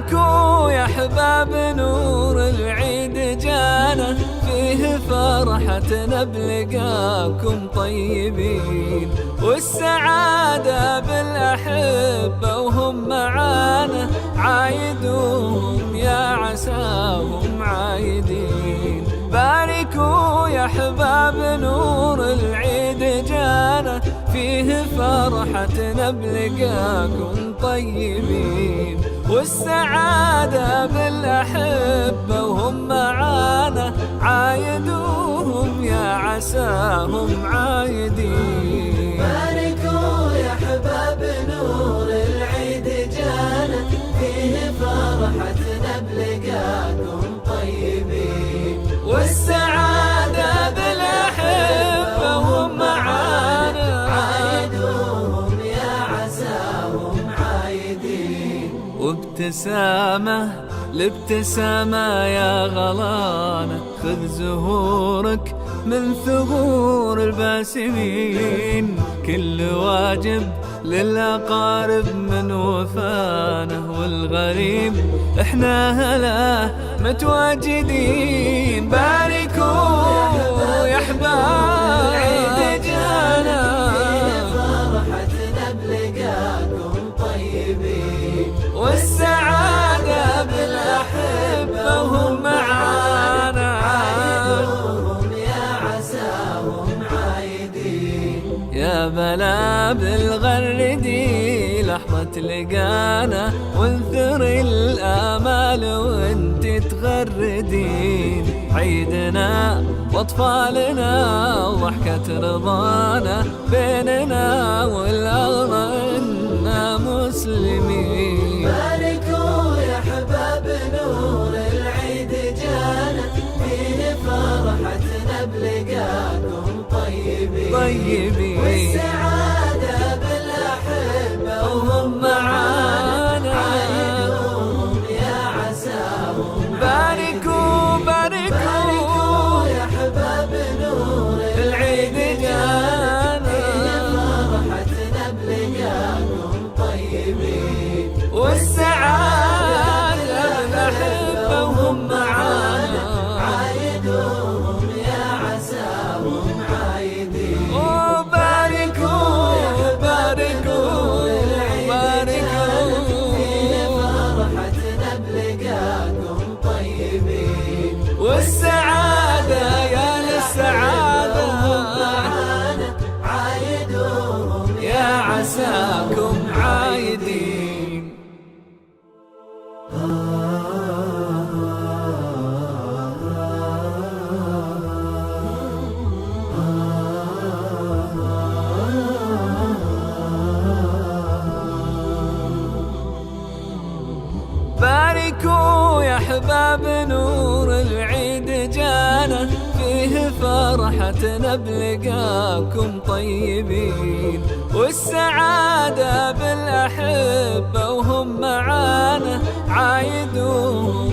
باركوا يا احباب نور العيد جانا، فيه فرحتنا بلقاكم طيبين، والسعادة بالأحبة وهم معانا، عايدوهم يا عساهم عايدين. باركوا يا احباب نور العيد جانا، فيه فرحتنا بلقاكم طيبين، والسعادة بالأحبة وهم معانا، عايدوهم يا عساهم عايدين. باركوا يا احباب نور العيد جانا، فيه فرحتنا بلقاكم طيبين، والسعادة بالأحبة وهم معانا، عايدوهم يا عساهم عايدين. وابتسامة الابتسامة يا غلانة، خذ زهورك من ثغور الباسمين، كل واجب للأقارب من وفانه، والغريب احنا هلا متواجدين. باركوا يا احباب العيد جانا، فرحتنا بلقاكم طيبين، والسعادة بالأحبة وهم معانا، عايدوهم يا عساهم عايدين. يا بلا بالغردي لحظة لقانا، وانثر الآمال وانت تغردين، عيدنا واطفالنا وضحكة رضانا، بيننا والله إنا مسلمين. باركوا يا احباب نور العيد جانا، فيه فرحتنا بلقاكم طيبين، والسعادة بالأحبة وهم معانا، عايدوهم يا عساهم. باركوا يا احباب نور العيد جانا، فرحتنا بلقاكم طيبين، والسعادة بالأحبة وهم معانا، عايدوهم يا عساهم عايدين. باركوا فرحتنا بلقاكم طيبين، والسعادة يا للسعادة معانا، عايدوهم يا عساكم عايدين. باركوا يا احباب نور العيد جانا، فيه فرحتنا بلقاكم طيبين، والسعادة بالأحبة وهم معانا، عايدوهم